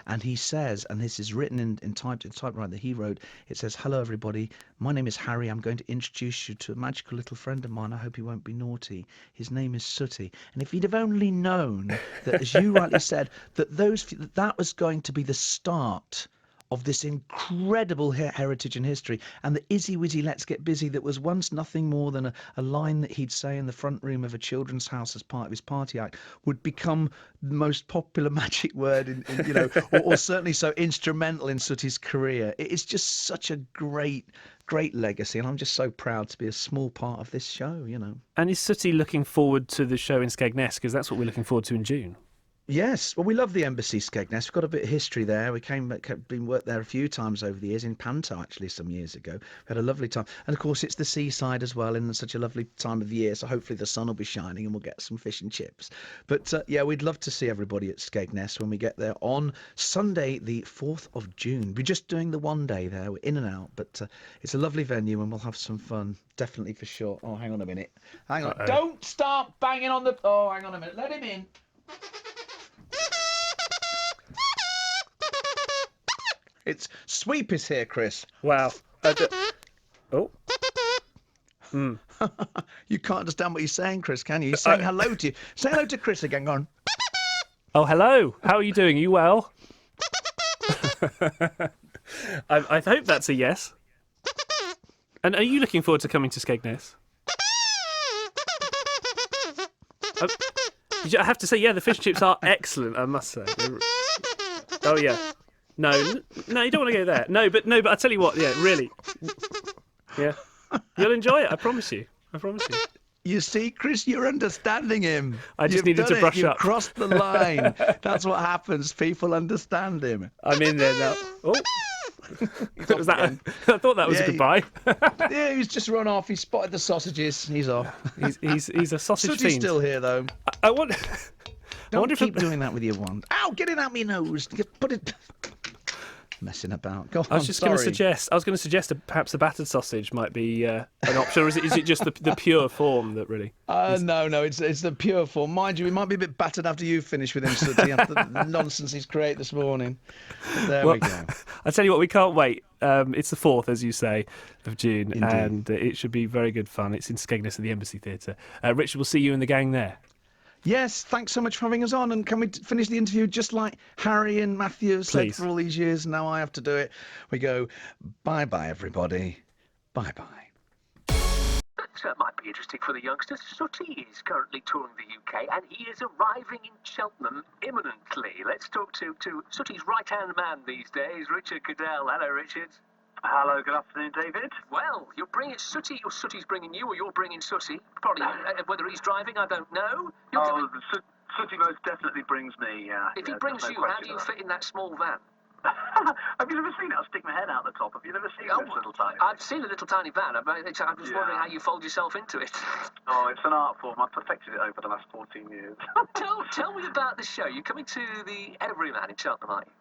and he says, and this is written in typewriter that he wrote, it says, "Hello everybody, my name is Harry. I'm going to introduce you to a magical little friend of mine. I hope he won't be naughty. His name is Sooty." And if he'd have only known that, as you rightly said, that was going to be the start of this incredible heritage and history, and the izzy wizzy let's get busy that was once nothing more than a line that he'd say in the front room of a children's house as part of his party act would become the most popular magic word in you know, or certainly so instrumental in Sooty's career. It's just such a great legacy, and I'm just so proud to be a small part of this show, you know. And is Sooty looking forward to the show in Skegness? Because that's what we're looking forward to in June. Yes, well, we love the Embassy Skegness. We've got a bit of history there. We been worked there a few times over the years, in Panto actually some years ago. We had a lovely time, and of course it's the seaside as well, in such a lovely time of year. So hopefully the sun will be shining and we'll get some fish and chips. But yeah, we'd love to see everybody at Skegness when we get there on Sunday, the 4th of June. We're just doing the one day there. We're in and out, but it's a lovely venue and we'll have some fun, definitely for sure. Oh, hang on a minute. Hang on. Uh-oh. Don't start banging on the. Oh, hang on a minute. Let him in. It's Sweep is here, Chris. Wow. Oh. You can't understand what he's saying, Chris, can you? He's saying hello to you. Say hello to Chris again, go on. Oh, hello. How are you doing? Are you well? I hope that's a yes. And are you looking forward to coming to Skegness? I have to say, yeah, the fish and chips are excellent, I must say. Oh, yeah. No, you don't want to go there. No, but I tell you what, yeah, really. Yeah. You'll enjoy it, I promise you. You see, Chris, you're understanding him. I just needed to brush You've up. crossed the line. That's what happens. People understand him. I'm in there now. Oh. I thought that was a goodbye. Yeah, he's just run off. He spotted the sausages. He's off. He's a sausage Sooty's fiend. still here, though. I wonder keep doing that with your wand. Ow, get it out my nose. Put it... Messing about. Go on, I was going to suggest perhaps the battered sausage might be an option, or is it just the pure form that really? No, it's the pure form. Mind you, we might be a bit battered after you finish with him, Sooty, after the nonsense he's created this morning. But there we go. I tell you what, we can't wait. It's the 4th, as you say, of June, Indeed. and it should be very good fun. It's in Skegness at the Embassy Theatre. Richard, we'll see you and the gang there. Yes, thanks so much for having us on. And can we finish the interview just like Harry and Matthew said for all these years? Now I have to do it. We go, bye-bye, everybody. Bye-bye. That might be interesting for the youngsters. Sooty is currently touring the UK and he is arriving in Cheltenham imminently. Let's talk to Sooty's right-hand man these days, Richard Cadell. Hello, Richard. Hello, good afternoon, David. Well, you're bringing Sooty, or Sooty's bringing you, or you're bringing Sooty. Probably, whether he's driving, I don't know. Sooty most definitely brings me, yeah. If he brings you, how do you fit in that small van? Have you never seen it? I'll stick my head out the top. Have you never seen this little tiny I've seen a little tiny van. I was wondering how you fold yourself into it. Oh, it's an art form. I've perfected it over the last 14 years. Tell me about the show. You're coming to the Everyman in Cheltenham, aren't you?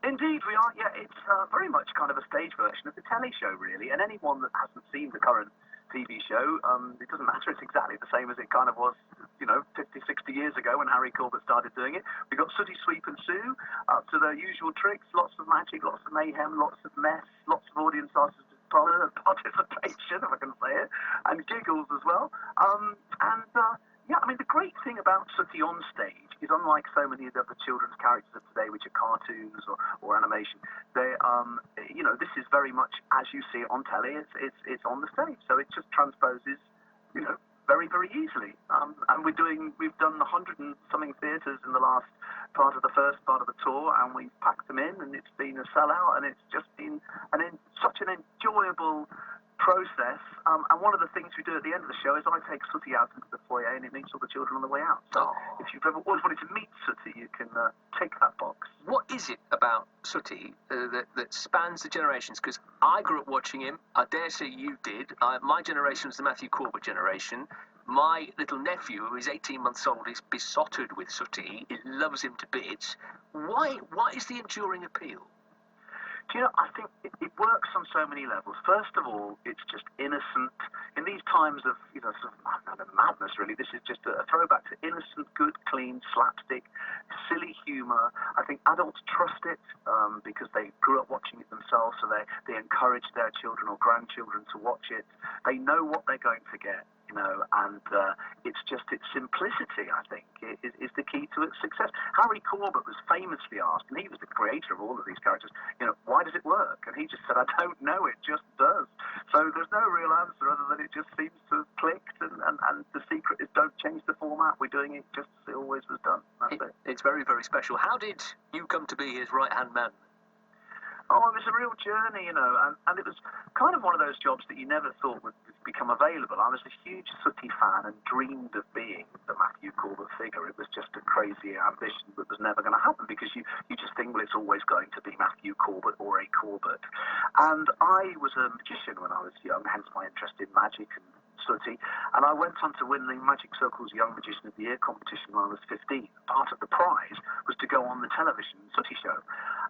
Indeed, we are. Yeah, it's very much kind of a stage version of the telly show, really. And anyone that hasn't seen the current TV show, it doesn't matter. It's exactly the same as it kind of was, 50, 60 years ago when Harry Corbett started doing it. We got Sooty, Sweep and Sue up to their usual tricks, lots of magic, lots of mayhem, lots of mess, lots of audience participation, if I can say it, and giggles as well. Yeah, I mean, the great thing about Sooty on stage is, unlike so many of the other children's characters of today, which are cartoons or animation, they, this is very much as you see it on telly. It's on the stage, so it just transposes, very, very easily. And we've done 100 and something theatres in the last first part of the tour, and we've packed them in, and it's been a sellout, and it's just been such an enjoyable process. And one of the things we do at the end of the show is I take Sooty out into the foyer and he meets all the children on the way out. So if you've ever always wanted to meet Sooty, you can take that box. What is it about Sooty that spans the generations? Because I grew up watching him. I dare say you did. My generation was the Matthew Corbett generation. My little nephew, who is 18 months old, is besotted with Sooty. He loves him to bits. Why is the enduring appeal? Do you know, I think it works on so many levels. First of all, it's just innocent. In these times of, sort of madness, really, this is just a throwback to innocent, good, clean, slapstick, silly humour. I think adults trust it because they grew up watching it themselves, so they encourage their children or grandchildren to watch it. They know what they're going to get. And it's just its simplicity, I think, is the key to its success. Harry Corbett was famously asked, and he was the creator of all of these characters, why does it work? And he just said, I don't know, it just does. So there's no real answer other than it just seems to have clicked, and the secret is don't change the format. We're doing it just as it always was done. That's it. It's very, very special. How did you come to be his right-hand man? Oh, it was a real journey, and it was kind of one of those jobs that you never thought would be become available. I was a huge Sooty fan and dreamed of being the Matthew Corbett figure. It was just a crazy ambition that was never going to happen because you just think, well, it's always going to be Matthew Corbett or a Corbett. And I was a magician when I was young, hence my interest in magic and Sooty, and I went on to win the Magic Circle's Young Magician of the Year competition when I was 15. Part of the prize was to go on the television Sooty show.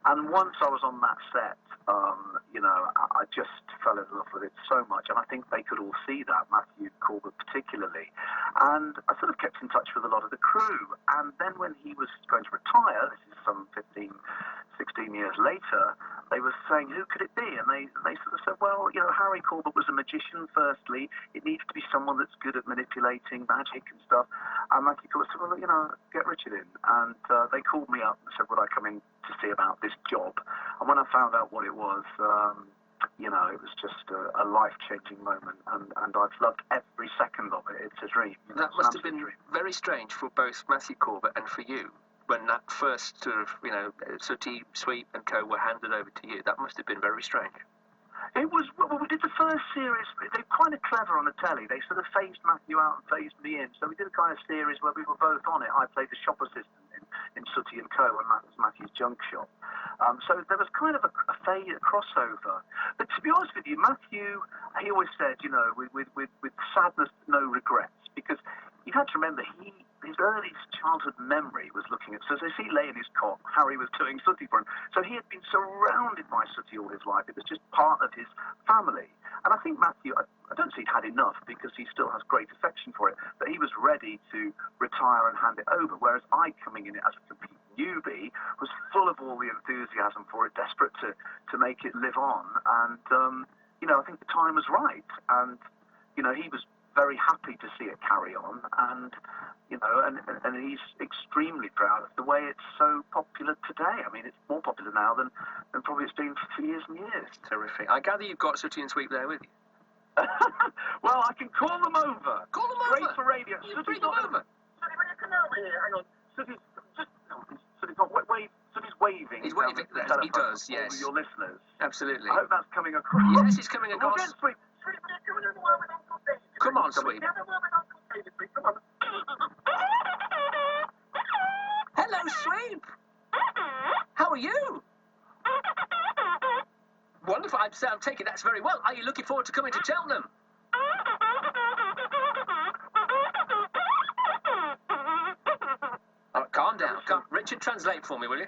And once I was on that set, I just fell in love with it so much, and I think they could all see that, Matthew Corbett particularly. And I sort of kept in touch with a lot of the crew, and then when he was going to retire, this is some 15, 16 years later, they were saying, who could it be? And they sort of said, well, Harry Corbett was a magician, firstly. It needs to be someone that's good at manipulating magic and stuff. And Matthew Corbett said, well, get Richard in. And they called me up and said, would I come in to see about this job? And when I found out what it was, it was just a life-changing moment. And I've loved every second of it. It's a dream. That must have been very strange for both Matthew Corbett and for you, when that first sort of, Sooty, Sweep and co were handed over to you. That must have been very strange. It was, well, we did the first series, they're kind of clever on the telly. They sort of phased Matthew out and phased me in. So we did a kind of series where we were both on it. I played the shop assistant in Sooty and Co, and that was Matthew's junk shop. So there was kind of a fade, a crossover. But to be honest with you, Matthew, he always said, with sadness, no regrets, because you had to remember his earliest childhood memory was looking at, so as he lay in his cot, Harry was doing Sooty for him. So he had been surrounded by Sooty all his life. It was just part of his family. And I think Matthew, I don't say he'd had enough because he still has great affection for it, but he was ready to retire and hand it over, whereas I, coming in it as a complete newbie, was full of all the enthusiasm for it, desperate to make it live on. And, I think the time was right. And, he was very happy to see it carry on, and he's extremely proud of the way it's so popular today. I mean, it's more popular now than probably it's been for years and years. Terrific. I gather you've got Sooty and Sweep there with you. Well, I can call them over. Call them Great over. for radio. You bring them over. Sooty, when you come over here, hang on. Sooty's waving. He's waving. He does, yes. All your listeners. Absolutely. I hope that's coming across. Yes, it's coming across. Well, Sweep. Come on, Sweep. Hello, Sweep. How are you? Wonderful. I'm taking that's very well. Are you looking forward to coming to Cheltenham? Oh, calm down. Richard, translate for me, will you?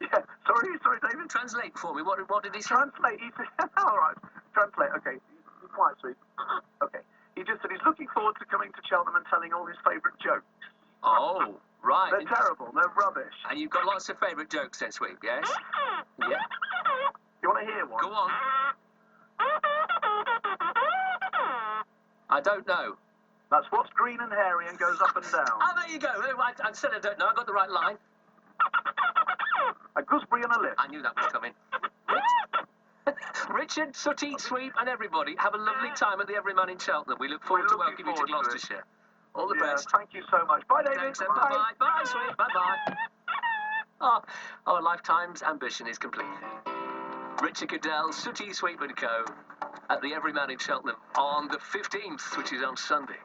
Yeah. Sorry, David. Translate for me. What did he say? Translate. He said, all right. Translate. Okay. Be quiet, Sweep. Okay. He just said he's looking forward to coming to Cheltenham and telling all his favourite jokes. Oh, right. They're terrible. They're rubbish. And you've got lots of favourite jokes then, Sweep, yes? Yeah. You want to hear one? Go on. I don't know. That's what's green and hairy and goes up and down. Oh, there you go. I said I don't know. I got the right line. A gooseberry and a lip. I knew that was coming. Richard, Sooty, Sweep and everybody, have a lovely time at the Everyman in Cheltenham. We look forward to welcoming you to Gloucestershire. All the best. Thank you so much. Bye, David. Thanks, bye-bye. Bye, Sweep. Bye-bye. Our lifetime's ambition is complete. Richard Goodell, Sooty, Sweep and Co. at the Everyman in Cheltenham on the 15th, which is on Sunday.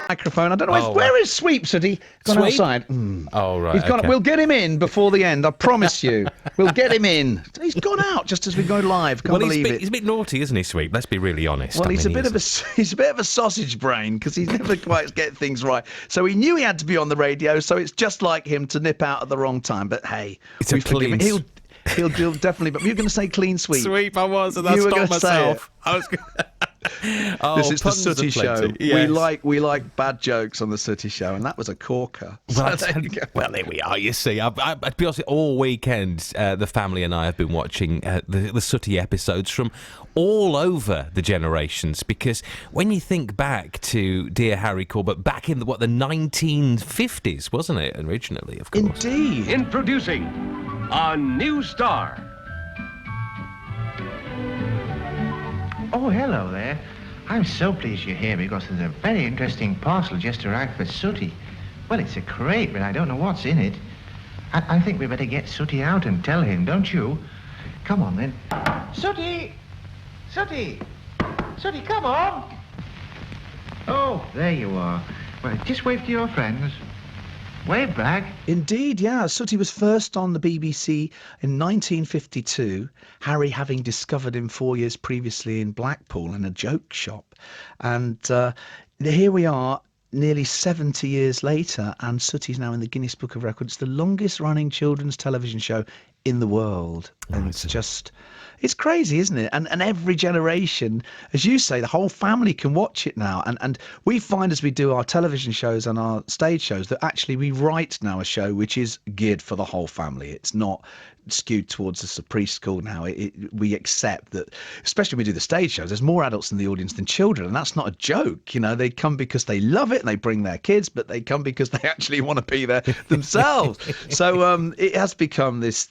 Microphone. I don't know. Where is Sweep, Sooty? Gone Sweep? outside. Oh, right. He's gone. Okay. We'll get him in before the end. I promise you. We'll get him in. He's gone out just as we go live. Can't believe it. He's a bit naughty, isn't he, Sweep? Let's be really honest. Well, he's a bit of a sausage brain because he's never quite get things right. So he knew he had to be on the radio. So it's just like him to nip out at the wrong time. But hey, it's a clean. He'll do definitely. But you're going to say clean sweep. Sweep, I was, and I stopped myself. I was. This is the Sooty Show. Yes. We like bad jokes on the Sooty Show, and that was a corker. Well, there we are. You see, I'd be honest, all weekend the family and I have been watching the Sooty episodes from all over the generations, because when you think back to Dear Harry Corbett, back in the 1950s, wasn't it, originally, of course? Indeed. Introducing a new star. Oh, hello there. I'm so pleased you're here because there's a very interesting parcel just arrived for Sooty. Well, it's a crate, but I don't know what's in it. I think we better get Sooty out and tell him, don't you? Come on, then. Sooty! Sooty! Sooty, come on. Oh, there you are. Well, just wave to your friends. Wave back. Indeed, yeah. Sooty was first on the BBC in 1952, Harry having discovered him 4 years previously in Blackpool in a joke shop. And here we are, nearly 70 years later, and Sooty's now in the Guinness Book of Records. It's the longest running children's television show in the world. And it's crazy, isn't it? And every generation, as you say, the whole family can watch it now. And we find as we do our television shows and our stage shows that actually we write now a show which is geared for the whole family. It's not skewed towards a preschool now. We accept that, especially when we do the stage shows, there's more adults in the audience than children, and that's not a joke. You know, they come because they love it and they bring their kids, but they come because they actually want to be there themselves. So it has become this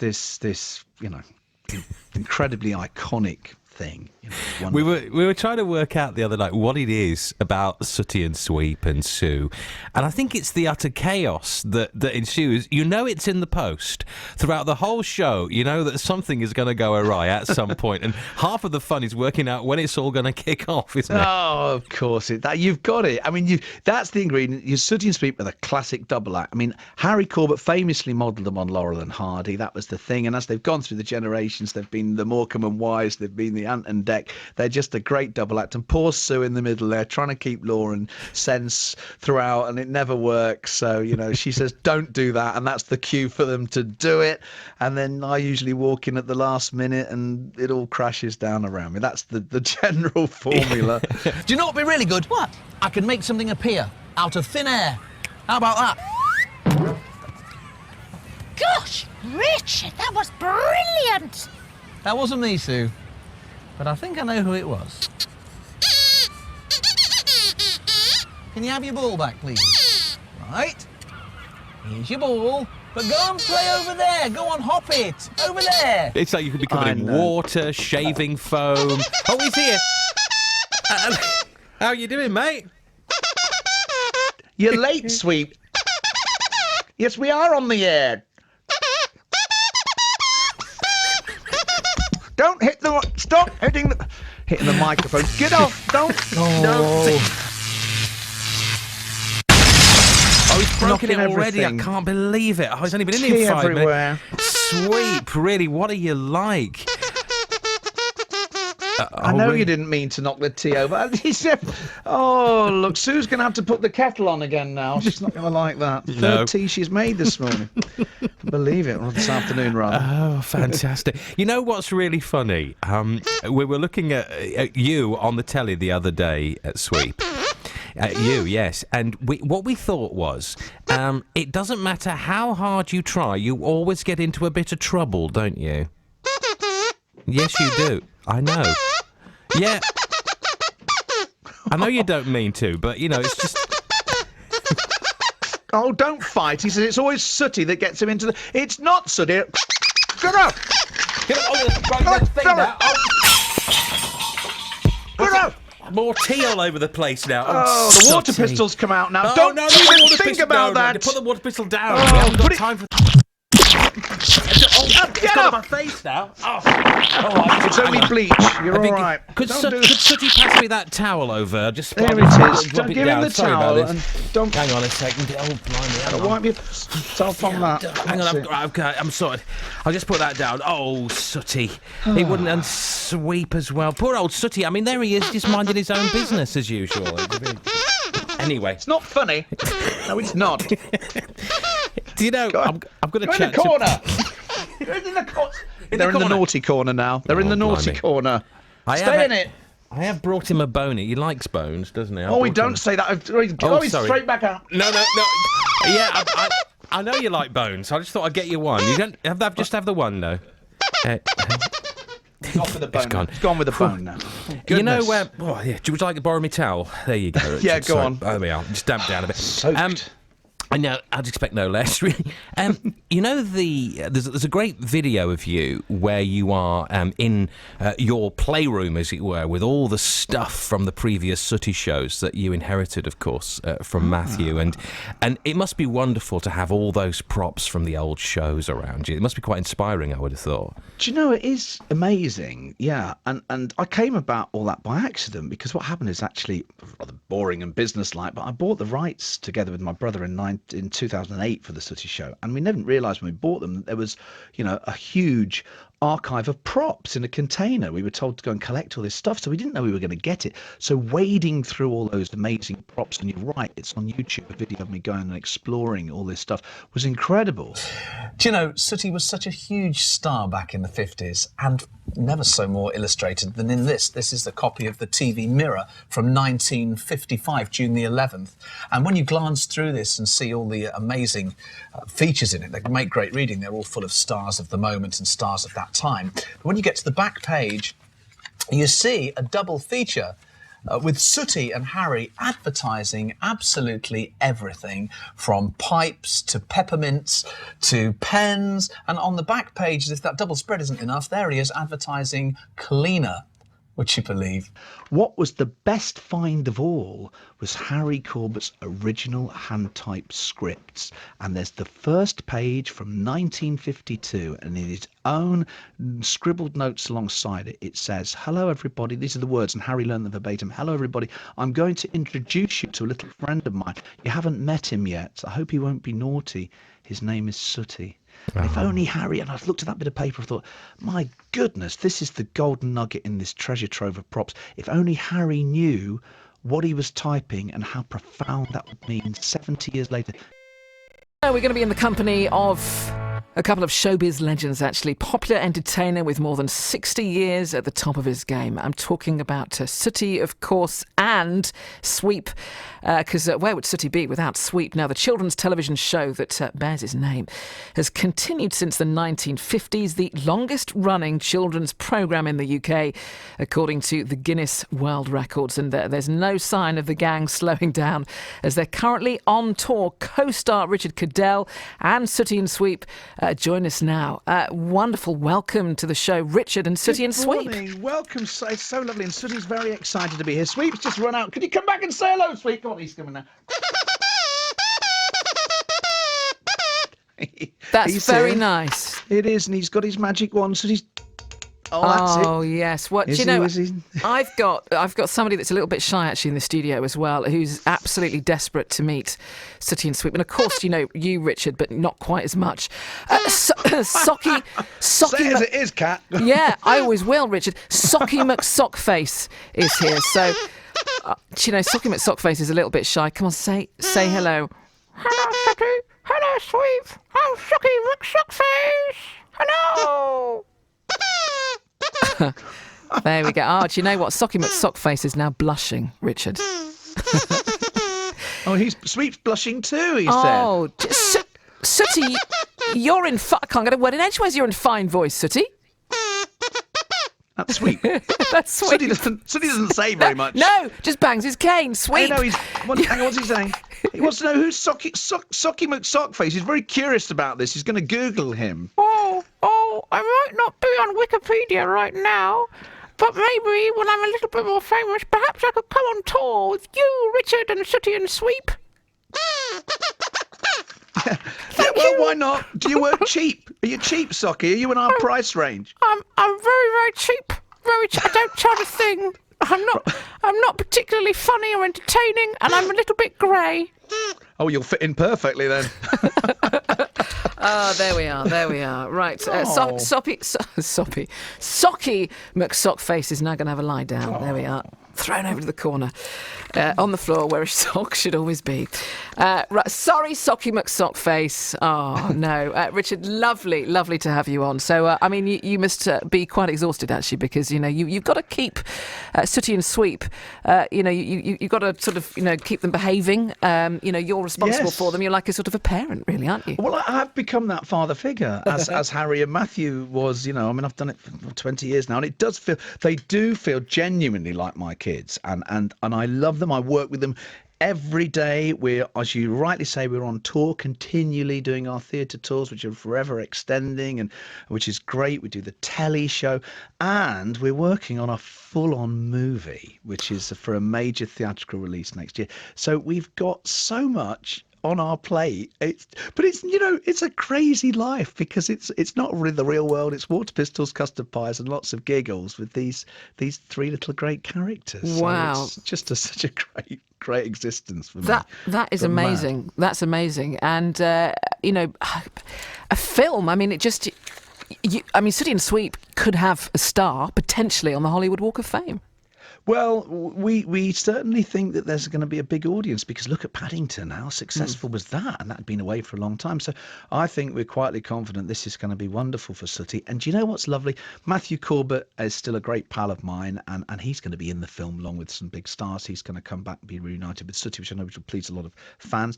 incredibly iconic thing. You know, we were trying to work out the other night what it is about Sooty and Sweep and Sue, and I think it's the utter chaos that ensues. You know, it's in the post throughout the whole show. You know that something is going to go awry at some point, and half of the fun is working out when it's all going to kick off, isn't it? Oh, of course you've got it. I mean, that's the ingredient. You Sooty and Sweep are the classic double act. I mean, Harry Corbett famously modelled them on Laurel and Hardy. That was the thing, and as they've gone through the generations, they've been the Morecambe and Wise, they've been the Ant and Dec. They're just a great double act, and poor Sue in the middle there trying to keep law and sense throughout, and it never works. So, you know, she says don't do that, and that's the cue for them to do it, and then I usually walk in at the last minute and it all crashes down around me. That's the general formula. Do you know what would be really good? What? I could make something appear out of thin air. How about that? Gosh, Richard, that was brilliant! That wasn't me, Sue. But I think I know who it was. Can you have your ball back, please? Right. Here's your ball. But go and play over there. Go on, hop it. Over there. It's like you could be covered in water, shaving foam. Oh, he's here. How you doing, mate? You're late, Sweep. Yes, we are on the air. Don't hit the... Stop hitting the microphone. Get off. Don't. Oh, he's broken it already. I can't believe it. Oh, he's only been in here 5 minutes. Sweep, really, what are you like? I know you didn't mean to knock the tea over. He said, oh, look, Sue's going to have to put the kettle on again now. She's not going to like that. No. Third tea she's made this morning. Believe it, or this afternoon, rather. Oh, fantastic. You know what's really funny? We were looking at you on the telly the other day at Sweep. You, yes. And what we thought was, it doesn't matter how hard you try, you always get into a bit of trouble, don't you? Yes, you do. I know. Yeah. I know you don't mean to, but, you know, it's just... Oh, don't fight. He says it's always Sooty that gets him into the... It's not Sooty. Get up! Get up! Get up! More tea all over the place now. Oh, the water pistol's come out now. No, Don't no, even think about that. Put the water pistol down. Oh, We haven't got time for... Get got up! my face now. Oh. It's only bleach. You're all right. Could Sooty pass me that towel over? Just there it is. Drop Don't it give down. him the Sorry towel about and this. don't. Hang on a second. Oh, blimey. Hang on. Wipe yourself on that. Hang on. I'm sorry. I'll just put that down. Oh, Sooty. He wouldn't unsweep as well. Poor old Sooty. I mean, there he is, just minding his own business as usual. Anyway. It's not funny. No, it's not. Do you know, I've got a chat in the corner. You're in the corner. They're in the naughty corner now. They're in the naughty corner. Stay in it. I have brought him a bone. He likes bones, doesn't he? Oh, we don't say that. He's straight back out. No. Yeah, I know you like bones. I just thought I'd get you one. You don't have that. Just have the one, though. It's off with the bone. It's gone with the bone now. You know where? Oh, yeah. Would you like to borrow me towel? There you go. Yeah, go on. There we are. Just damp down a bit. I know, I'd expect no less, really. You know, there's a great video of you where you are in your playroom, as it were, with all the stuff from the previous Sooty shows that you inherited, of course, from Matthew. And it must be wonderful to have all those props from the old shows around you. It must be quite inspiring, I would have thought. Do you know, it is amazing, yeah. And I came about all that by accident, because what happened is actually rather boring and businesslike, but I bought the rights together with my brother in 2008 for the Sooty show, and we didn't realise when we bought them that there was, you know, a huge archive of props in a container. We were told to go and collect all this stuff, so we didn't know we were going to get it. So wading through all those amazing props, and you're right, it's on YouTube, a video of me going and exploring all this stuff, was incredible. Do you know, Sooty was such a huge star back in the 50s, and never so more illustrated than in this. This is the copy of the TV Mirror from 1955, June the 11th. And when you glance through this and see all the amazing features in it, they make great reading. They're all full of stars of the moment and stars of that time. But when you get to the back page, you see a double feature with Sooty and Harry advertising absolutely everything, from pipes to peppermints to pens. And on the back page, if that double spread isn't enough, there he is advertising cleaner. Would you believe? What was the best find of all was Harry Corbett's original hand-typed scripts. And there's the first page from 1952, and in his own scribbled notes alongside it, it says, "Hello, everybody." These are the words, and Harry learned them verbatim. "Hello, everybody. I'm going to introduce you to a little friend of mine. You haven't met him yet. I hope he won't be naughty. His name is Sooty." And if only Harry, and I looked at that bit of paper, I thought, my goodness, this is the golden nugget in this treasure trove of props. If only Harry knew what he was typing and how profound that would mean 70 years later. We're going to be in the company of a couple of showbiz legends, actually. Popular entertainer with more than 60 years at the top of his game. I'm talking about Sooty, of course, and Sweep. Because where would Sooty be without Sweep? Now, the children's television show that bears his name has continued since the 1950s, the longest-running children's programme in the UK, according to the Guinness World Records. And there's no sign of the gang slowing down, as they're currently on tour. Co-star Richard Cadell and Sooty and Sweep join us now. Wonderful welcome to the show, Richard and Sooty and Sweep. Good morning. Welcome. It's so lovely, and Sooty's very excited to be here. Sweep's just run out. Could you come back and say hello, Sweep? Come on, he's coming now. That's very nice. It is, and he's got his magic wand, so he's... Oh, that's it. Oh, yes. What do you know? I've got somebody that's a little bit shy actually in the studio as well, who's absolutely desperate to meet Sooty and Sweep. And of course, you know, you, Richard, but not quite as much. Socky. Say it as it is, Kat. Yeah, I always will, Richard. Socky McSockface is here. So, you know, Socky McSockface is a little bit shy. Come on, say hello. Hello, Sooty. Hello, Sweep. I'm Socky McSockface. Hello. There we go. Oh, do you know what? Socky McSockface is now blushing, Richard. Oh, Sweep's blushing too, he said. Oh, Sooty, you're in... I can't get a word in edgeways. You're in fine voice, Sooty. That's Sweep. That's Sweep. Sooty doesn't say very much. No, just bangs his cane. Sweep. Hang on, what's he saying? He wants to know who's Socky McSockface. He's very curious about this. He's going to Google him. Oh, I might not be on Wikipedia right now, but maybe when I'm a little bit more famous, perhaps I could come on tour with you, Richard, and Sooty and Sweep. Yeah, well, why not? Do you work cheap? Are you cheap, Socky? Are you in our price range? I'm very, very cheap. I don't charge a thing. I'm not particularly funny or entertaining, and I'm a little bit grey. Oh, you'll fit in perfectly then. Oh, there we are. Right. Socky McSockface is now going to have a lie down. There we are. Thrown over to the corner. On the floor where a sock should always be. Right, sorry, Socky McSockface. Oh, no. Richard, lovely to have you on. So, I mean, you must be quite exhausted, actually, because, you know, you've got to keep Sooty and Sweep. You know, you've got to sort of, you know, keep them behaving. You know, you're responsible for them. You're like a sort of a parent, really, aren't you? Well, I've become that father figure, as Harry and Matthew was, you know. I mean, I've done it for 20 years now, and it does feel, they do feel genuinely like my kids, and I love them. I work with them every day. We're, as you rightly say, we're on tour continually, doing our theatre tours, which are forever extending, and which is great. We do the telly show, and we're working on a full-on movie, which is for a major theatrical release next year. So we've got so much on our plate. But it's a crazy life, because it's not really the real world. It's water pistols, custard pies, and lots of giggles with these three little great characters. Wow. So it's just such a great existence for me. That is amazing. Mad. That's amazing. And a film, I mean, Sooty and Sweep could have a star potentially on the Hollywood Walk of Fame. Well, we certainly think that there's going to be a big audience, because look at Paddington, how successful was that? And that had been away for a long time. So I think we're quietly confident this is going to be wonderful for Sooty. And do you know what's lovely? Matthew Corbett is still a great pal of mine, and he's going to be in the film along with some big stars. He's going to come back and be reunited with Sooty, which I know will please a lot of fans.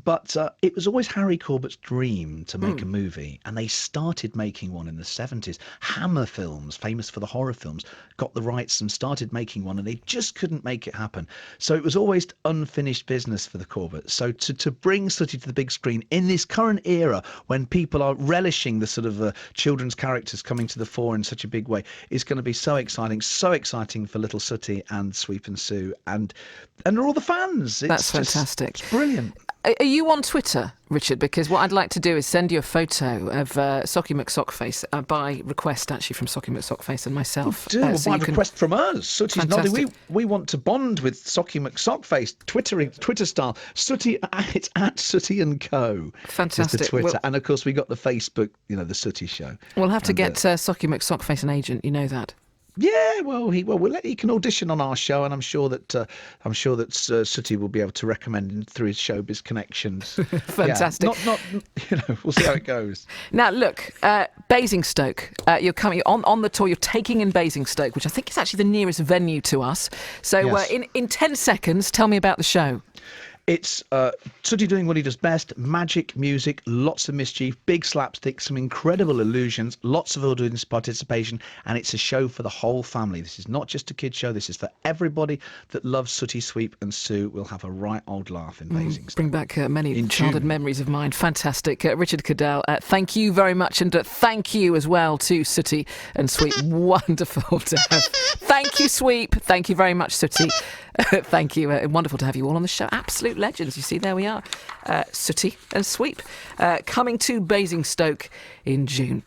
But it was always Harry Corbett's dream to make a movie, and they started making one in the 70s. Hammer Films, famous for the horror films, got the rights and started making one, and they just couldn't make it happen. So it was always unfinished business for the Corbetts. So to bring Sooty to the big screen in this current era, when people are relishing the sort of children's characters coming to the fore in such a big way, is going to be so exciting for little Sooty and Sweep and Sue and all the fans. That's fantastic. It's brilliant. Are you on Twitter, Richard? Because what I'd like to do is send you a photo of Socky McSockface by request, actually, from Socky McSockface and myself. By request from us. Sooty's nodding. We want to bond with Socky McSockface, Twitter style. Sooty, it's at Sooty and Co. Fantastic. Is the Twitter, and of course we got the Facebook. The Sooty Show. We'll have to get Socky McSockface an agent. You know that. Yeah, he can audition on our show, and I'm sure that Sooty will be able to recommend him through his showbiz connections. Fantastic. Yeah, we'll see how it goes. Now look, Basingstoke. You're coming on the tour. You're taking in Basingstoke, which I think is actually the nearest venue to us. So Yes. In 10 seconds, tell me about the show. It's Sooty doing what he does best: magic, music, lots of mischief, big slapstick, some incredible illusions, lots of audience participation, and it's a show for the whole family. This is not just a kid's show. This is for everybody that loves Sooty, Sweep and Sue. Will have a right old laugh in Basingstoke. Bring back many childhood memories of mine. Fantastic. Richard Cadell, thank you very much, and thank you as well to Sooty and Sweep. Wonderful to have. Thank you, Sweep. Thank you very much, Sooty. Thank you. Wonderful to have you all on the show. Absolute legends. You see, there we are. Sooty and Sweep coming to Basingstoke in June.